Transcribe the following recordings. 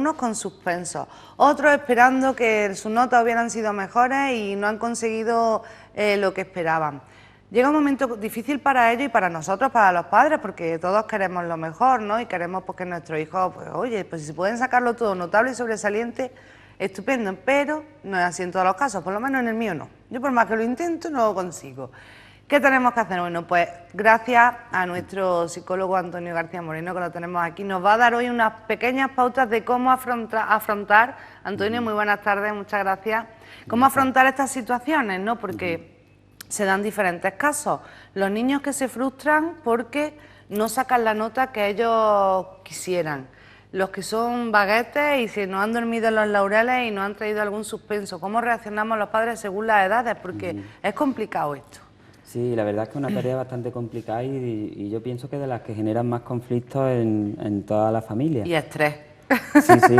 algunos con suspenso, otros esperando que sus notas hubieran sido mejores y no han conseguido lo que esperaban. Llega un momento difícil para ellos y para nosotros, para los padres, porque todos queremos lo mejor, ¿no? Y queremos pues, que nuestros hijos, pues oye, pues si pueden sacarlo todo notable y sobresaliente, estupendo, pero no es así en todos los casos, por lo menos en el mío no. Yo por más que lo intento no lo consigo. ¿Qué tenemos que hacer? Bueno, pues gracias a nuestro psicólogo Antonio García Moreno, que lo tenemos aquí, nos va a dar hoy unas pequeñas pautas de cómo afrontar, Antonio, muy buenas tardes, muchas gracias, cómo afrontar estas situaciones, ¿no? Porque se dan diferentes casos. Los niños que se frustran porque no sacan la nota que ellos quisieran. Los que son baguetes y se nos han dormido en los laureles y nos han traído algún suspenso. ¿Cómo reaccionamos los padres según las edades? Porque es complicado esto. Sí, la verdad es que es una tarea bastante complicada y yo pienso que de las que generan más conflictos en toda la familia. Y estrés. Sí, sí,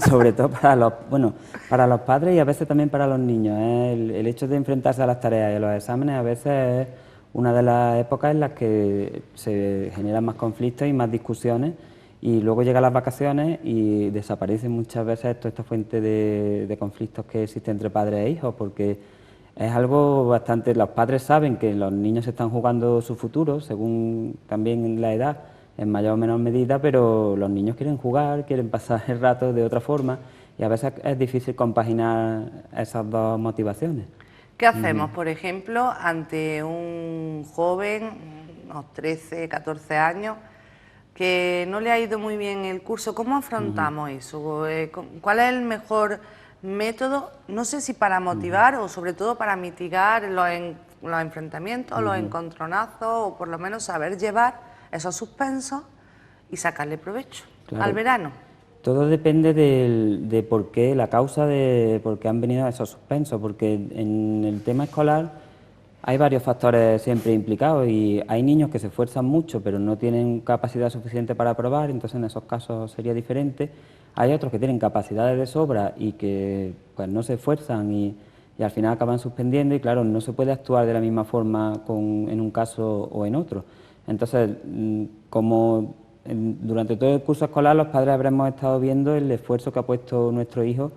sobre todo para los padres y a veces también para los niños. El hecho de enfrentarse a las tareas y a los exámenes a veces es una de las épocas en las que se generan más conflictos y más discusiones y luego llegan las vacaciones y desaparecen muchas veces toda esta fuente de conflictos que existe entre padres e hijos, porque es algo bastante... Los padres saben que los niños están jugando su futuro, según también la edad, en mayor o menor medida, pero los niños quieren jugar, quieren pasar el rato de otra forma y a veces es difícil compaginar esas dos motivaciones. ¿Qué hacemos, por ejemplo, ante un joven, unos 13, 14 años, que no le ha ido muy bien el curso? ¿Cómo afrontamos eso? ¿Cuál es el mejor método? No sé si para motivar o sobre todo para mitigar los enfrentamientos, los encontronazos o por lo menos saber llevar esos suspensos y sacarle provecho al verano. Todo depende de por qué, la causa de por qué han venido esos suspensos, porque en el tema escolar hay varios factores siempre implicados y hay niños que se esfuerzan mucho pero no tienen capacidad suficiente para aprobar, entonces en esos casos sería diferente. Hay otros que tienen capacidades de sobra y que pues no se esfuerzan y al final acaban suspendiendo y claro, no se puede actuar de la misma forma en un caso o en otro. Entonces, como durante todo el curso escolar los padres habremos estado viendo el esfuerzo que ha puesto nuestro hijo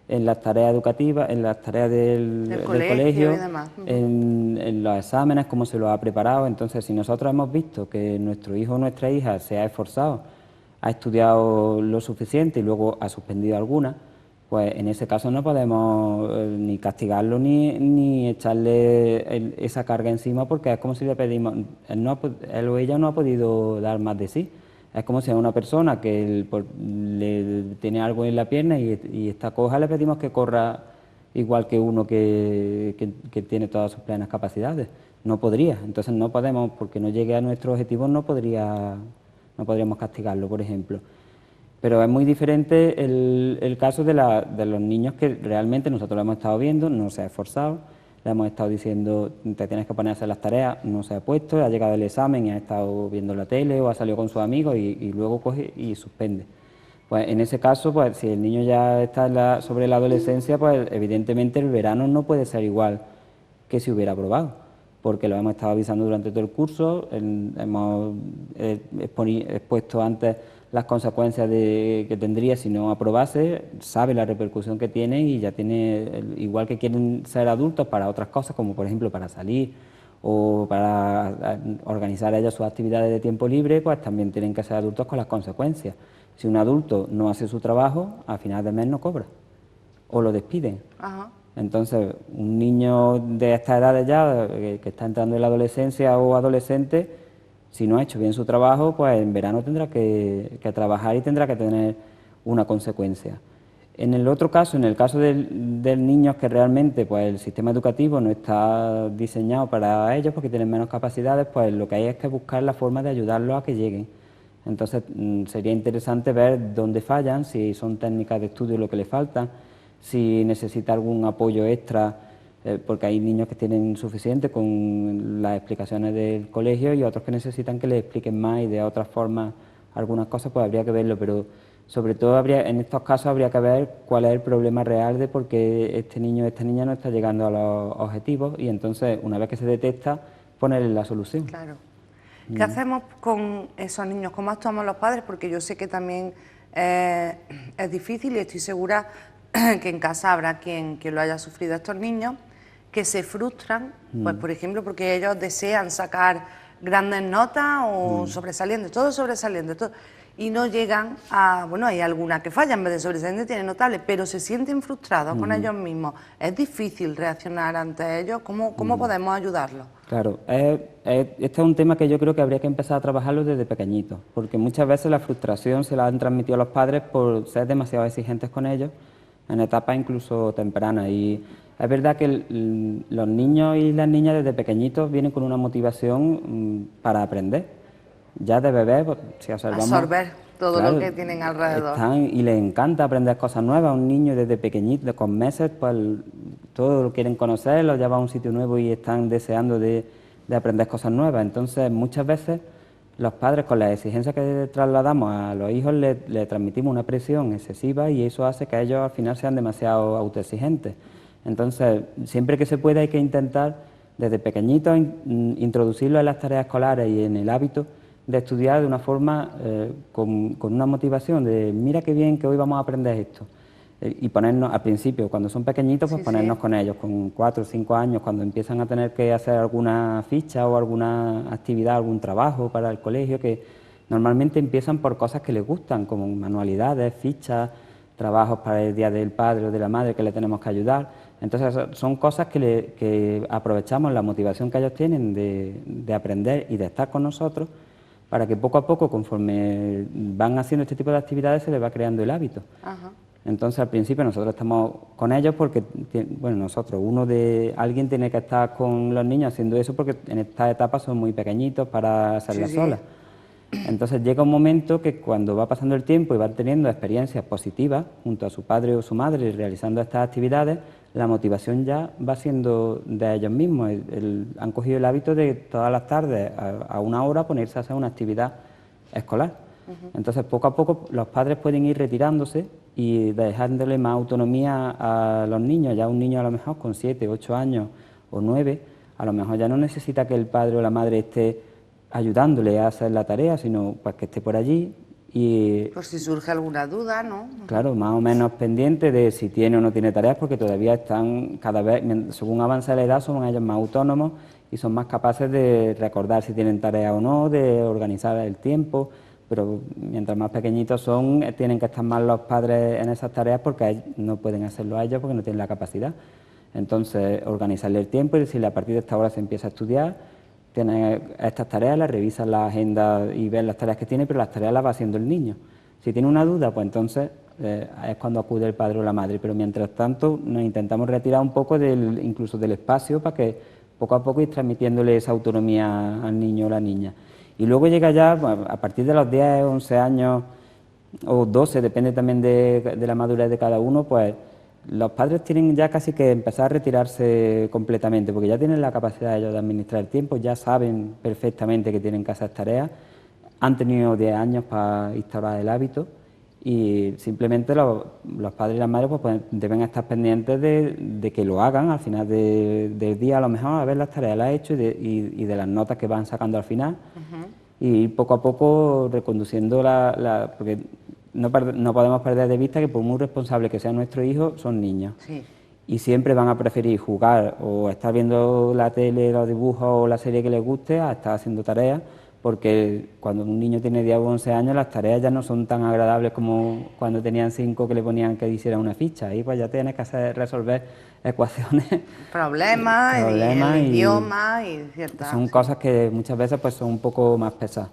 en las tareas educativas, en las tareas del colegio, y demás. en los exámenes, cómo se los ha preparado. Entonces, si nosotros hemos visto que nuestro hijo o nuestra hija se ha esforzado, ha estudiado lo suficiente y luego ha suspendido alguna, pues en ese caso no podemos ni castigarlo ni echarle esa carga encima, porque es como si le pedimos, él o ella no ha podido dar más de sí. Es como si a una persona que le tiene algo en la pierna y está coja, le pedimos que corra igual que uno que tiene todas sus plenas capacidades. No podría, entonces no podemos, porque no llegue a nuestro objetivo, no podríamos castigarlo, por ejemplo. Pero es muy diferente el caso de los niños que realmente nosotros lo hemos estado viendo, no se ha esforzado, le hemos estado diciendo te tienes que poner a hacer las tareas, no se ha puesto, ha llegado el examen y ha estado viendo la tele o ha salido con sus amigos y luego coge y suspende. Pues en ese caso, pues si el niño ya está sobre la adolescencia, pues evidentemente el verano no puede ser igual que si hubiera aprobado, porque lo hemos estado avisando durante todo el curso, hemos expuesto antes las consecuencias que tendría si no aprobase, sabe la repercusión que tiene y ya tiene, igual que quieren ser adultos para otras cosas, como por ejemplo para salir o para organizar ellos sus actividades de tiempo libre, pues también tienen que ser adultos con las consecuencias. Si un adulto no hace su trabajo, a final de mes no cobra o lo despiden. Ajá. Entonces, un niño de estas edades ya, que está entrando en la adolescencia o adolescente, si no ha hecho bien su trabajo, pues en verano tendrá que trabajar y tendrá que tener una consecuencia. En el otro caso, en el caso del niño que realmente pues el sistema educativo no está diseñado para ellos porque tienen menos capacidades, pues lo que hay es que buscar la forma de ayudarlos a que lleguen. Entonces sería interesante ver dónde fallan, si son técnicas de estudio lo que le faltan, si necesita algún apoyo extra, porque hay niños que tienen suficiente con las explicaciones del colegio y otros que necesitan que les expliquen más y de otras formas algunas cosas, pues habría que verlo, pero sobre todo en estos casos habría que ver cuál es el problema real de por qué este niño o esta niña no está llegando a los objetivos y entonces, una vez que se detecta, ponerle la solución. Claro. ¿Qué hacemos con esos niños? ¿Cómo actuamos los padres? Porque yo sé que también Es difícil y estoy segura que en casa habrá quien lo haya sufrido. Estos niños que se frustran, pues por ejemplo, porque ellos desean sacar grandes notas o sobresalientes, todo sobresaliente, todo, y no llegan a, bueno, hay algunas que fallan, en vez de sobresaliente tienen notables, pero se sienten frustrados con ellos mismos. Es difícil reaccionar ante ellos. ¿Cómo podemos ayudarlos? Claro, este es un tema que yo creo que habría que empezar a trabajarlo desde pequeñitos, porque muchas veces la frustración se la han transmitido a los padres por ser demasiado exigentes con ellos en etapas incluso tempranas. Y es verdad que los niños y las niñas desde pequeñitos vienen con una motivación para aprender. Ya de bebé, pues, si observamos, Absorber todo claro, lo que tienen alrededor. y les encanta aprender cosas nuevas. Un niño desde pequeñito, con meses, pues todo lo quieren conocer, lo lleva a un sitio nuevo y están deseando de aprender cosas nuevas. Entonces, muchas veces los padres, con las exigencias que trasladamos a los hijos, le transmitimos una presión excesiva y eso hace que ellos al final sean demasiado autoexigentes. Entonces, siempre que se pueda hay que intentar desde pequeñitos introducirlo en las tareas escolares y en el hábito de estudiar de una forma con una motivación de mira qué bien que hoy vamos a aprender esto. Y ponernos al principio, cuando son pequeñitos, pues ponernos con ellos, con 4 o 5 años, cuando empiezan a tener que hacer alguna ficha o alguna actividad, algún trabajo para el colegio, que normalmente empiezan por cosas que les gustan, como manualidades, fichas, trabajos para el Día del Padre o de la Madre que le tenemos que ayudar. Entonces son cosas que aprovechamos la motivación que ellos tienen de aprender y de estar con nosotros, para que poco a poco, conforme van haciendo este tipo de actividades, se les va creando el hábito. Ajá. Entonces, al principio nosotros estamos con ellos porque, bueno, alguien tiene que estar con los niños haciendo eso porque en estas etapas son muy pequeñitos para hacerlas solas. Entonces llega un momento que cuando va pasando el tiempo y van teniendo experiencias positivas junto a su padre o su madre realizando estas actividades, la motivación ya va siendo de ellos mismos. Han cogido el hábito de todas las tardes a una hora ponerse a hacer una actividad escolar. Entonces poco a poco los padres pueden ir retirándose y dejándole más autonomía a los niños. Ya un niño a lo mejor con 7, 8 años o 9, a lo mejor ya no necesita que el padre o la madre esté ayudándole a hacer la tarea, sino pues que esté por allí y... Por si surge alguna duda, ¿no? Claro, más o menos pendiente de si tiene o no tiene tareas, porque todavía están cada vez, según avanza la edad, son ellos más autónomos y son más capaces de recordar si tienen tareas o no, de organizar el tiempo, pero mientras más pequeñitos son, tienen que estar más los padres en esas tareas porque no pueden hacerlo a ellos porque no tienen la capacidad. Entonces, organizarle el tiempo y decirle a partir de esta hora se empieza a estudiar, tiene estas tareas, las revisa la agenda y ve las tareas que tiene, pero las tareas las va haciendo el niño. Si tiene una duda, pues entonces es cuando acude el padre o la madre, pero mientras tanto nos intentamos retirar un poco incluso del espacio para que poco a poco ir transmitiéndole esa autonomía al niño o la niña. Y luego llega ya, pues, a partir de los 10, 11 años o 12, depende también de la madurez de cada uno, pues los padres tienen ya casi que empezar a retirarse completamente, porque ya tienen la capacidad ellos de administrar el tiempo, ya saben perfectamente que tienen que hacer tareas, han tenido 10 años para instaurar el hábito y simplemente los padres y las madres pues deben estar pendientes de que lo hagan al final del día, a lo mejor a ver las tareas las ha hecho y de las notas que van sacando al final y poco a poco reconduciendo porque no podemos perder de vista que por muy responsable que sea nuestro hijo, son niños. Sí. Y siempre van a preferir jugar o estar viendo la tele, los dibujos o la serie que les guste a estar haciendo tareas, porque cuando un niño tiene 10 o 11 años las tareas ya no son tan agradables como cuando tenían 5 que le ponían que hiciera una ficha. Ahí pues ya tienes que resolver ecuaciones. Problemas, el idioma y ciertas... Son cosas que muchas veces pues son un poco más pesadas.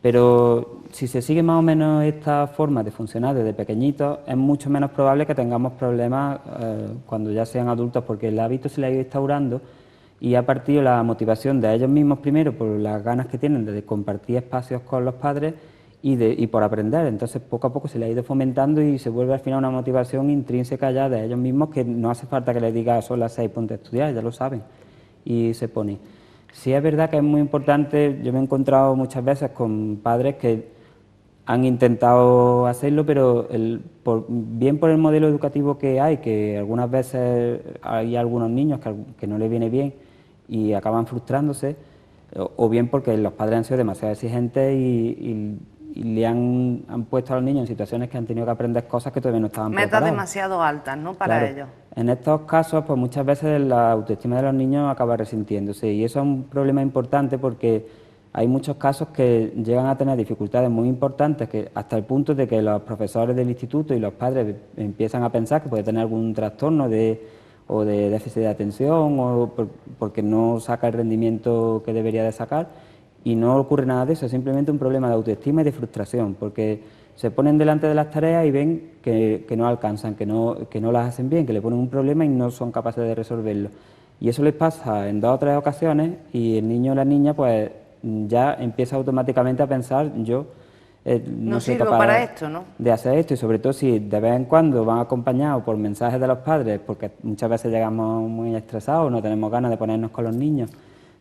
Pero si se sigue más o menos esta forma de funcionar desde pequeñitos, es mucho menos probable que tengamos problemas cuando ya sean adultos, porque el hábito se le ha ido instaurando y ha partido la motivación de ellos mismos primero por las ganas que tienen de compartir espacios con los padres y por aprender. Entonces poco a poco se le ha ido fomentando y se vuelve al final una motivación intrínseca ya de ellos mismos, que no hace falta que les diga son las 6, ponte a estudiar, ya lo saben y se pone. Sí es verdad que es muy importante, yo me he encontrado muchas veces con padres que han intentado hacerlo, pero bien por el modelo educativo que hay, que algunas veces hay algunos niños que no les viene bien y acaban frustrándose, o bien porque los padres han sido demasiado exigentes y le han puesto a los niños en situaciones que han tenido que aprender cosas que todavía no estaban Metas preparados. demasiado altas, ¿no?, para Claro. ellos. En estos casos, pues muchas veces la autoestima de los niños acaba resintiéndose y eso es un problema importante porque hay muchos casos que llegan a tener dificultades muy importantes que hasta el punto de que los profesores del instituto y los padres empiezan a pensar que puede tener algún trastorno o de déficit de atención o porque no saca el rendimiento que debería de sacar y no ocurre nada de eso, es simplemente un problema de autoestima y de frustración porque se ponen delante de las tareas y ven que no alcanzan, que no las hacen bien, que le ponen un problema y no son capaces de resolverlo. Y eso les pasa en 2 o 3 ocasiones y el niño o la niña pues ya empieza automáticamente a pensar yo no No soy sirvo capaz para esto, ¿no? de hacer esto y sobre todo si de vez en cuando van acompañados por mensajes de los padres, porque muchas veces llegamos muy estresados, no tenemos ganas de ponernos con los niños,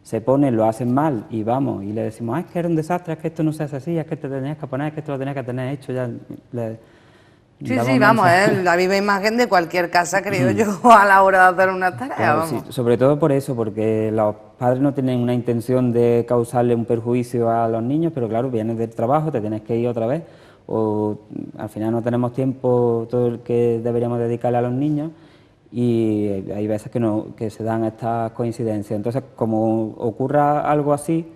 se ponen, lo hacen mal y vamos y le decimos, es que era un desastre, es que esto no se hace así, es que te tenías que poner, es que esto lo tenías que tener hecho ya. Sí, damos sí, vamos, mensajes. es la viva imagen de cualquier casa, creo yo, a la hora de hacer una tarea, Claro, sí, vamos. sobre todo por eso, porque los padres no tienen una intención de causarle un perjuicio a los niños, pero claro, vienes del trabajo, te tienes que ir otra vez, o al final no tenemos tiempo todo el que deberíamos dedicarle a los niños y hay veces que, no, que se dan estas coincidencias. Entonces, como ocurra algo así,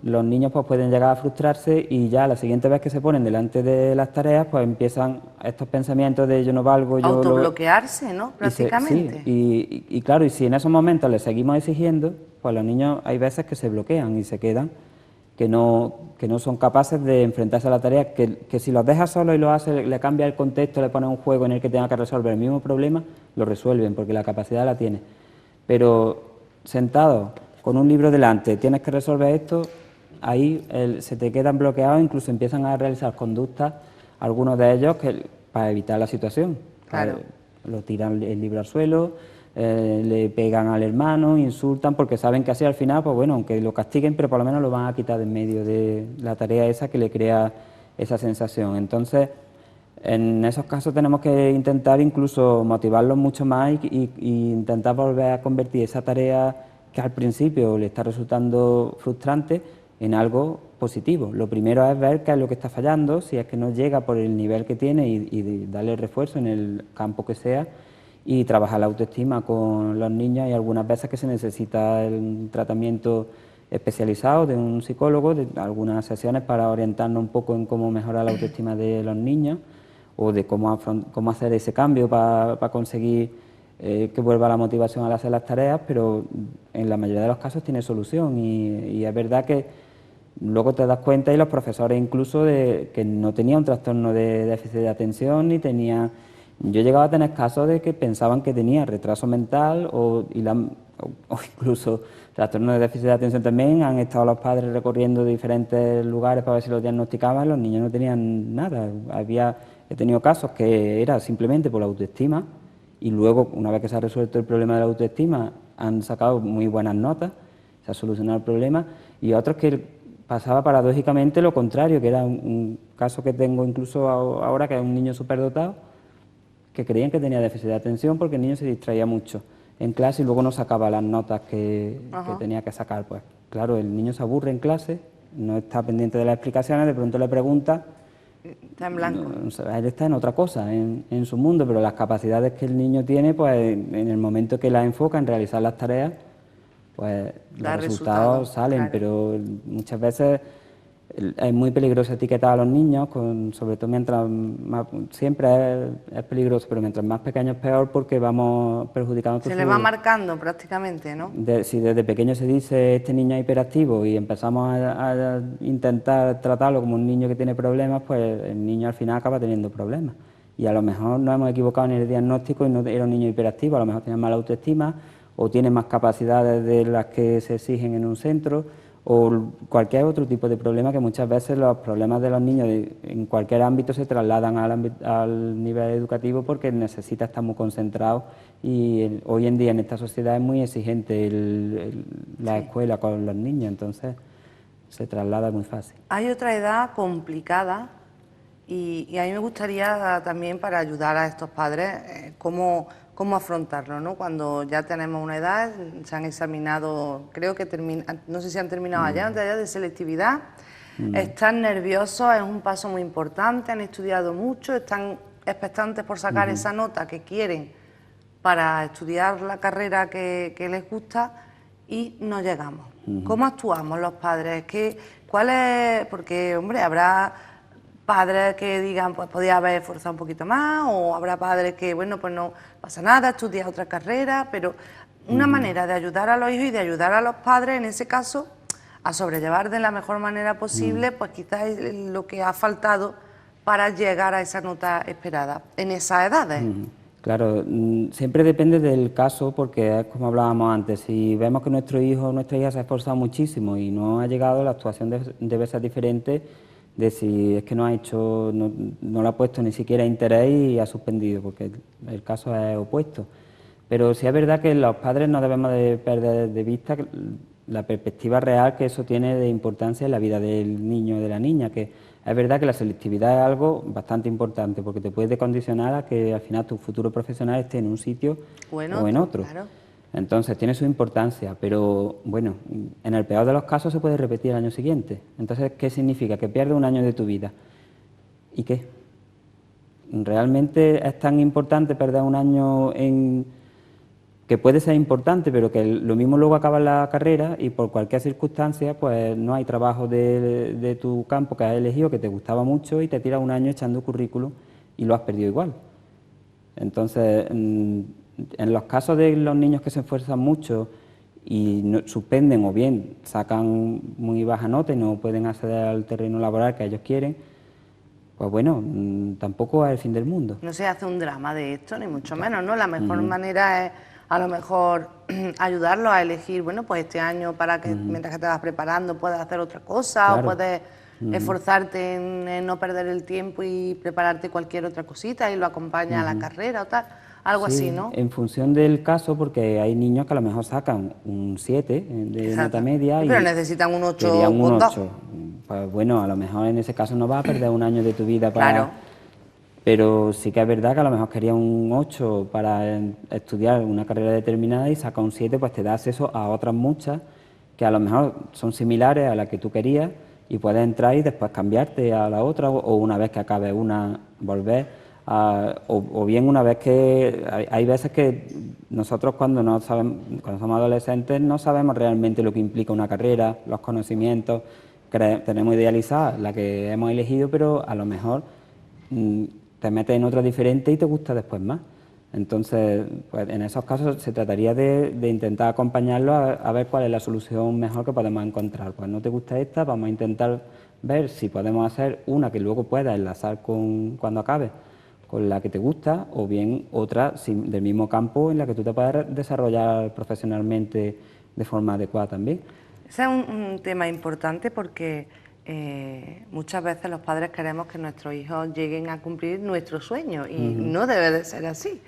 los niños pues pueden llegar a frustrarse y ya la siguiente vez que se ponen delante de las tareas pues empiezan estos pensamientos de yo no valgo, yo lo... Autobloquearse, ¿no?, prácticamente. Y claro, y si en esos momentos les seguimos exigiendo, pues los niños hay veces que se bloquean y se quedan, que no son capaces de enfrentarse a la tarea, que si los dejas solos y lo hace, le cambia el contexto, le pones un juego en el que tenga que resolver el mismo problema, lo resuelven porque la capacidad la tiene. Pero sentados con un libro delante, tienes que resolver esto, ahí se te quedan bloqueados, incluso empiezan a realizar conductas, algunos de ellos para evitar la situación. Claro. Lo tiran el libro al suelo, le pegan al hermano, insultan, porque saben que así al final, pues bueno, aunque lo castiguen, pero por lo menos lo van a quitar de en medio de la tarea esa que le crea esa sensación. Entonces, en esos casos tenemos que intentar incluso motivarlos mucho más y intentar volver a convertir esa tarea que al principio le está resultando frustrante en algo positivo. Lo primero es ver qué es lo que está fallando, si es que no llega por el nivel que tiene y darle refuerzo en el campo que sea y trabajar la autoestima con los niños. Hay algunas veces que se necesita un tratamiento especializado de un psicólogo, de algunas sesiones para orientarnos un poco en cómo mejorar la autoestima de los niños o de cómo hacer ese cambio para conseguir que vuelva la motivación al hacer las tareas, pero en la mayoría de los casos tiene solución y es verdad que luego te das cuenta y los profesores incluso de que no tenía un trastorno de déficit de atención ni tenía... Yo llegaba a tener casos de que pensaban que tenía retraso mental o incluso trastorno de déficit de atención también. Han estado los padres recorriendo diferentes lugares para ver si los diagnosticaban, los niños no tenían nada. He tenido casos que era simplemente por la autoestima y luego, una vez que se ha resuelto el problema de la autoestima, han sacado muy buenas notas, se ha solucionado el problema, y otros que pasaba paradójicamente lo contrario, que era un caso que tengo incluso ahora, que es un niño superdotado, que creían que tenía déficit de atención porque el niño se distraía mucho en clase y luego no sacaba las notas que tenía que sacar. Pues claro, el niño se aburre en clase, no está pendiente de las explicaciones, de pronto le pregunta... Está en blanco. Él está en otra cosa, en su mundo, pero las capacidades que el niño tiene, pues en el momento que las enfoca en realizar las tareas, pues los resultados salen, claro. Pero muchas veces es muy peligroso etiquetar a los niños, sobre todo mientras más, siempre es peligroso, pero mientras más pequeños peor porque vamos perjudicando... Se le va marcando prácticamente, ¿no? Si desde pequeño se dice este niño es hiperactivo y empezamos a intentar tratarlo como un niño que tiene problemas, pues el niño al final acaba teniendo problemas. Y a lo mejor nos hemos equivocado en el diagnóstico y no era un niño hiperactivo, a lo mejor tiene mala autoestima o tiene más capacidades de las que se exigen en un centro o cualquier otro tipo de problema, que muchas veces los problemas de los niños en cualquier ámbito se trasladan al nivel educativo porque necesita estar muy concentrado y hoy en día en esta sociedad es muy exigente la escuela con los niños, entonces se traslada muy fácil. Hay otra edad complicada y a mí me gustaría también, para ayudar a estos padres, cómo afrontarlo, ¿no? Cuando ya tenemos una edad, se han examinado, creo que no sé si han terminado ya de selectividad, están nerviosos, es un paso muy importante, han estudiado mucho, están expectantes por sacar esa nota que quieren para estudiar la carrera que les gusta y no llegamos. ¿Cómo actuamos los padres? ¿Cuál es? Porque, hombre, habrá padres que digan, pues podía haber esforzado un poquito más, o habrá padres que, bueno, pues no pasa nada, estudia otra carrera, pero una manera de ayudar a los hijos y de ayudar a los padres, en ese caso, a sobrellevar de la mejor manera posible, pues quizás es lo que ha faltado para llegar a esa nota esperada en esas edades. Claro, siempre depende del caso, porque es como hablábamos antes, si vemos que nuestro hijo o nuestra hija se ha esforzado muchísimo y no ha llegado, la actuación debe ser diferente de si es que no ha hecho, no le ha puesto ni siquiera interés y ha suspendido, porque el caso es opuesto. Pero sí es verdad que los padres no debemos de perder de vista la perspectiva real que eso tiene de importancia en la vida del niño o de la niña, que es verdad que la selectividad es algo bastante importante, porque te puede condicionar a que al final tu futuro profesional esté en un sitio o en otro. Claro. Entonces tiene su importancia, pero bueno, en el peor de los casos se puede repetir el año siguiente. Entonces, ¿qué significa? Que pierdes un año de tu vida. ¿Y qué? ¿Realmente es tan importante perder un año que puede ser importante, pero que lo mismo luego acaba la carrera y por cualquier circunstancia pues no hay trabajo de tu campo que has elegido, que te gustaba mucho y te tiras un año echando currículum y lo has perdido igual? Entonces, en los casos de los niños que se esfuerzan mucho y suspenden o bien sacan muy baja nota y no pueden acceder al terreno laboral que ellos quieren, pues bueno, tampoco es el fin del mundo. No se hace un drama de esto, ni mucho menos, ¿no? La mejor manera es, a lo mejor, ayudarlos a elegir, bueno, pues este año para que mientras que te vas preparando puedas hacer otra cosa, claro, o puedes esforzarte en no perder el tiempo y prepararte cualquier otra cosita y lo acompaña a la carrera o tal, algo así, ¿no? En función del caso, porque hay niños que a lo mejor sacan un 7 de nota media. Pero necesitan un 8 querían un 8. Pues bueno, a lo mejor en ese caso no vas a perder un año de tu vida para... Claro. Pero sí que es verdad que a lo mejor quería un 8 para estudiar una carrera determinada y saca un 7, pues te da acceso a otras muchas que a lo mejor son similares a la que tú querías y puedes entrar y después cambiarte a la otra, o una vez que acabe una, volver o bien una vez que... Hay veces que nosotros cuando somos adolescentes no sabemos realmente lo que implica una carrera, los conocimientos, tenemos idealizada la que hemos elegido, pero a lo mejor te metes en otra diferente y te gusta después más. Entonces, pues en esos casos se trataría de intentar acompañarlo a ver cuál es la solución mejor que podemos encontrar. Pues no te gusta esta, vamos a intentar ver si podemos hacer una que luego puedas enlazar cuando acabe con la que te gusta, o bien otra del mismo campo en la que tú te puedas desarrollar profesionalmente de forma adecuada también. Ese es un tema importante porque muchas veces los padres queremos que nuestros hijos lleguen a cumplir nuestros sueños y no debe de ser así.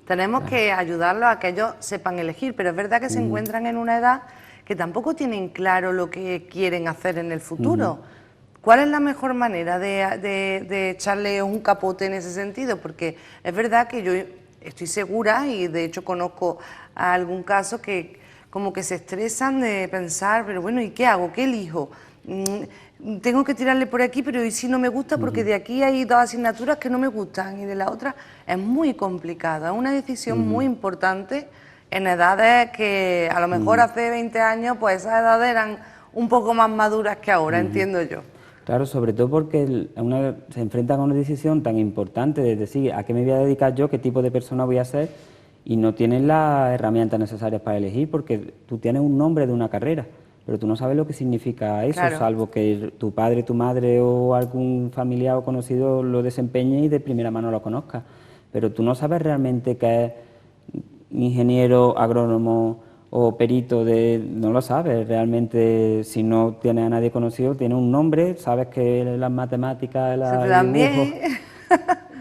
Tenemos que ayudarlos a que ellos sepan elegir, pero es verdad que se encuentran en una edad que tampoco tienen claro lo que quieren hacer en el futuro. ¿Cuál es la mejor manera de echarle un capote en ese sentido? Porque es verdad que yo estoy segura, y de hecho conozco a algún caso que como que se estresan de pensar, pero bueno, ¿y qué hago? ¿Qué elijo? Tengo que tirarle por aquí, pero ¿y si no me gusta? Porque de aquí hay 2 asignaturas que no me gustan y de la otra es muy complicado. Es una decisión muy importante en edades que a lo mejor hace 20 años, pues esas edades eran un poco más maduras que ahora, entiendo yo. Claro, sobre todo porque se enfrentan a una decisión tan importante de decir a qué me voy a dedicar yo, qué tipo de persona voy a ser, y no tienen las herramientas necesarias para elegir, porque tú tienes un nombre de una carrera, pero tú no sabes lo que significa eso, claro, salvo que tu padre, tu madre o algún familiar o conocido lo desempeñe y de primera mano lo conozca. Pero tú no sabes realmente qué es ingeniero, agrónomo o perito, no lo sabes realmente. Si no tienes a nadie conocido, tiene un nombre, sabes que las matemáticas, el dibujo,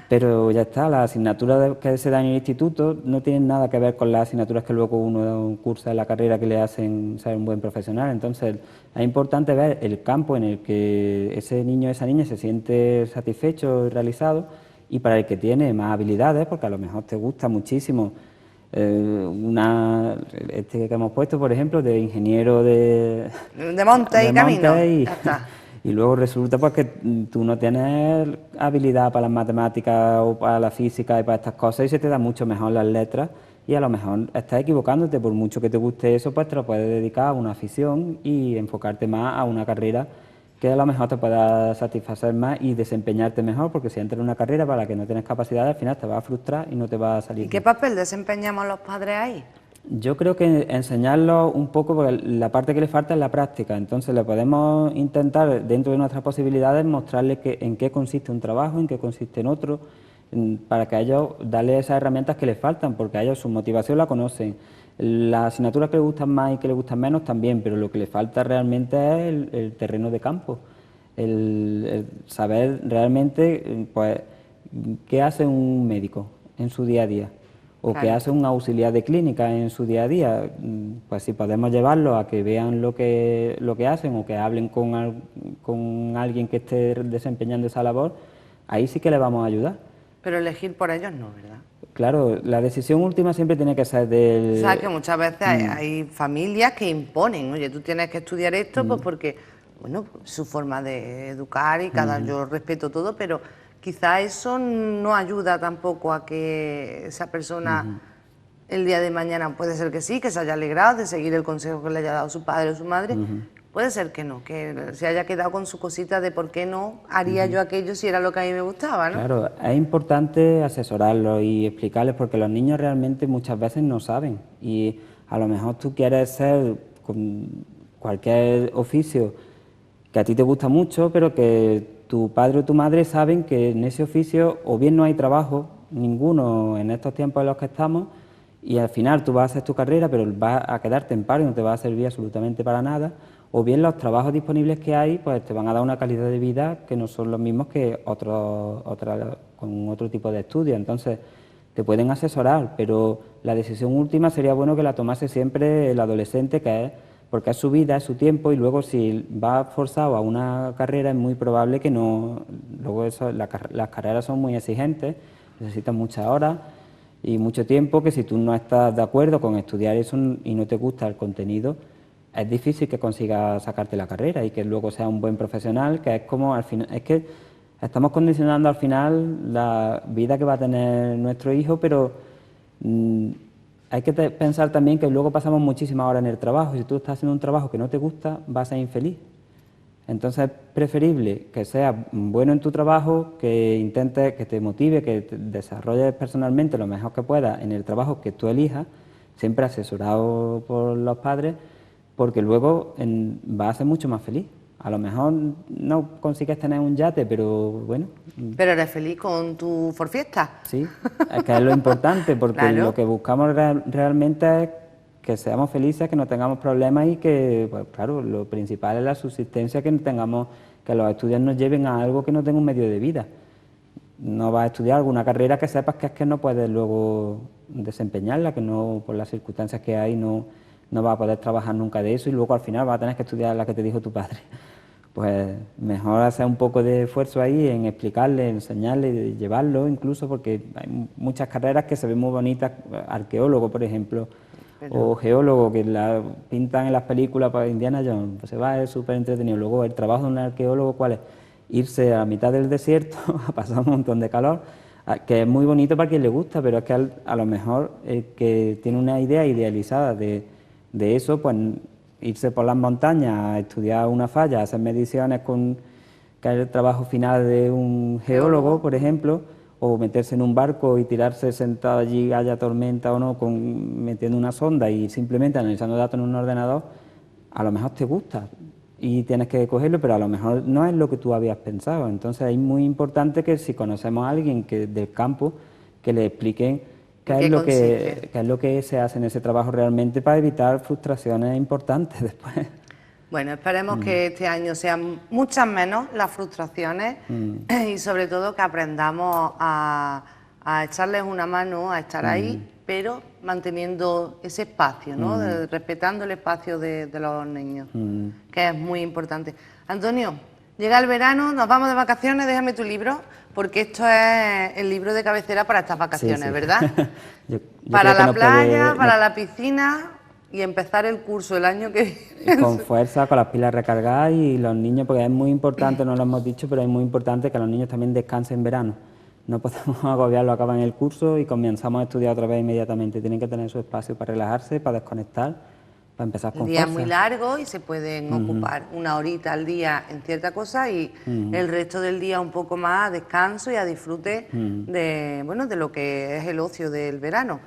pero ya está. Las asignaturas que se dan en el instituto no tienen nada que ver con las asignaturas que luego uno cursa en la carrera que le hacen ser un buen profesional. Entonces es importante ver el campo en el que ese niño o esa niña se siente satisfecho y realizado, y para el que tiene más habilidades, porque a lo mejor te gusta muchísimo que hemos puesto, por ejemplo, de ingeniero de monte y camino. Y, ya está. Y luego resulta pues que tú no tienes habilidad para las matemáticas o para la física y para estas cosas y se te da mucho mejor las letras y a lo mejor estás equivocándote, por mucho que te guste eso, pues te lo puedes dedicar a una afición y enfocarte más a una carrera que a lo mejor te pueda satisfacer más y desempeñarte mejor, porque si entras en una carrera para la que no tienes capacidad, al final te vas a frustrar y no te va a salir ¿Y qué bien. papel desempeñamos los padres ahí? Yo creo que enseñarlo un poco, porque la parte que le falta es la práctica, entonces le podemos intentar, dentro de nuestras posibilidades, mostrarles en qué consiste un trabajo, en qué consiste en otro, para que a ellos darles esas herramientas que les faltan, porque a ellos su motivación la conocen. Las asignaturas que les gustan más y que les gustan menos también, pero lo que les falta realmente es el terreno de campo, el saber realmente pues, qué hace un médico en su día a día o Claro. qué hace un auxiliar de clínica en su día a día. Pues si podemos llevarlos a que vean lo que hacen o que hablen con alguien que esté desempeñando esa labor, ahí sí que les vamos a ayudar. Pero elegir por ellos no, ¿verdad? Claro, la decisión última siempre tiene que ser del... O sea, que muchas veces hay familias que imponen, oye, tú tienes que estudiar esto, pues porque, bueno, su forma de educar y yo respeto todo, pero quizá eso no ayuda tampoco a que esa persona el día de mañana, puede ser que sí, que se haya alegrado de seguir el consejo que le haya dado su padre o su madre, puede ser que no, que se haya quedado con su cosita de por qué no haría yo aquello si era lo que a mí me gustaba, ¿no? Claro, es importante asesorarlos y explicarles porque los niños realmente muchas veces no saben y a lo mejor tú quieres ser con cualquier oficio que a ti te gusta mucho, pero que tu padre o tu madre saben que en ese oficio o bien no hay trabajo, ninguno en estos tiempos en los que estamos, y al final tú vas a hacer tu carrera, pero vas a quedarte en paro y no te va a servir absolutamente para nada, o bien los trabajos disponibles que hay pues te van a dar una calidad de vida que no son los mismos que con otro tipo de estudios. Entonces te pueden asesorar, pero la decisión última sería bueno que la tomase siempre el adolescente, que es porque es su vida, es su tiempo, y luego si va forzado a una carrera es muy probable que no... Luego las carreras son muy exigentes, necesitan muchas horas y mucho tiempo, que si tú no estás de acuerdo con estudiar eso y no te gusta el contenido, es difícil que consigas sacarte la carrera y que luego sea un buen profesional, que es como al final... Es que estamos condicionando al final la vida que va a tener nuestro hijo, pero... hay que pensar también que luego pasamos muchísimas horas en el trabajo y si tú estás haciendo un trabajo que no te gusta, vas a ser infeliz. Entonces es preferible que seas bueno en tu trabajo, que intentes, que te motive, que te desarrolles personalmente lo mejor que puedas en el trabajo que tú elijas, siempre asesorado por los padres, porque luego vas a ser mucho más feliz. A lo mejor no consigues tener un yate, pero bueno. Pero eres feliz con tu forfiesta. Sí, es que es lo importante, porque Claro. lo que buscamos realmente es que seamos felices, que no tengamos problemas y que, pues claro, lo principal es la subsistencia, que tengamos, que los estudios nos lleven a algo que no tenga un medio de vida. No vas a estudiar alguna carrera que sepas que es que no puedes luego desempeñarla, que no, por las circunstancias que hay, no vas a poder trabajar nunca de eso y luego al final vas a tener que estudiar la que te dijo tu padre. Pues mejor hacer un poco de esfuerzo ahí en explicarle, enseñarle, llevarlo incluso, porque hay muchas carreras que se ven muy bonitas, arqueólogo, por ejemplo, o geólogo, que la pintan en las películas para Indiana Jones, pues se va, es súper entretenido. Luego el trabajo de un arqueólogo, ¿cuál es? Irse a la mitad del desierto a pasar un montón de calor, que es muy bonito para quien le gusta, pero es que a lo mejor el que tiene una idea idealizada de eso, pues irse por las montañas a estudiar una falla, a hacer mediciones que es el trabajo final de un geólogo, por ejemplo, o meterse en un barco y tirarse sentado allí, haya tormenta o no, metiendo una sonda y simplemente analizando datos en un ordenador, a lo mejor te gusta y tienes que cogerlo, pero a lo mejor no es lo que tú habías pensado. Entonces es muy importante que si conocemos a alguien del campo, que le expliquen qué es lo que se hace en ese trabajo realmente para evitar frustraciones importantes después. Bueno, esperemos que este año sean muchas menos las frustraciones y sobre todo que aprendamos a echarles una mano, a estar ahí, pero manteniendo ese espacio, ¿no? Respetando el espacio de los niños, que es muy importante. Antonio, llega el verano, nos vamos de vacaciones, déjame tu libro, porque esto es el libro de cabecera para estas vacaciones, Sí, sí. ¿verdad? Yo Para creo que la no playa, puede, para la piscina y empezar el curso el año que Y viene. con fuerza, con las pilas recargadas y los niños, porque es muy importante, no lo hemos dicho, pero es muy importante que los niños también descansen en verano. No podemos agobiarlo, acaban el curso y comenzamos a estudiar otra vez inmediatamente. Tienen que tener su espacio para relajarse, para desconectar, para empezar El con día es fuerza. muy largo y se pueden ocupar una horita al día en cierta cosa y el resto del día un poco más a descanso y a disfrute de, bueno, de lo que es el ocio del verano.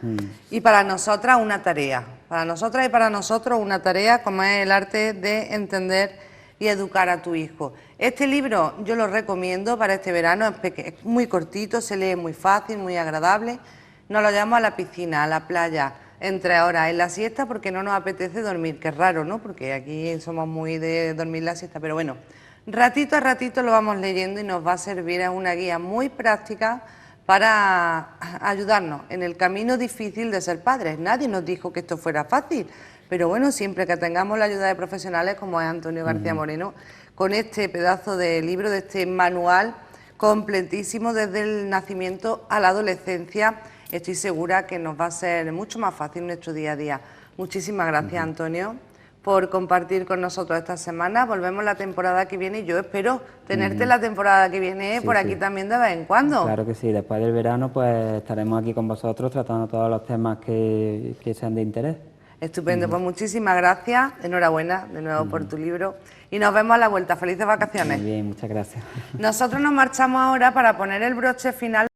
Y para nosotras una tarea, para nosotras y para nosotros una tarea como es el arte de entender y educar a tu hijo. Este libro yo lo recomiendo para este verano, es muy cortito, se lee muy fácil, muy agradable. Nos lo llevamos a la piscina, a la playa, entre horas en la siesta porque no nos apetece dormir, que es raro, ¿no? Porque aquí somos muy de dormir la siesta, pero bueno, ratito a ratito lo vamos leyendo y nos va a servir, es una guía muy práctica para ayudarnos en el camino difícil de ser padres. Nadie nos dijo que esto fuera fácil, pero bueno, siempre que tengamos la ayuda de profesionales como es Antonio García Moreno, con este pedazo de libro, de este manual completísimo desde el nacimiento a la adolescencia, estoy segura que nos va a ser mucho más fácil nuestro día a día. Muchísimas gracias, Antonio, por compartir con nosotros esta semana. Volvemos la temporada que viene y yo espero tenerte la temporada que viene Sí, por aquí sí. también de vez en cuando. Claro que sí, después del verano pues estaremos aquí con vosotros tratando todos los temas que sean de interés. Estupendo, pues muchísimas gracias, enhorabuena de nuevo por tu libro y nos vemos a la vuelta. Felices vacaciones. Muy bien, muchas gracias. Nosotros nos marchamos ahora para poner el broche final.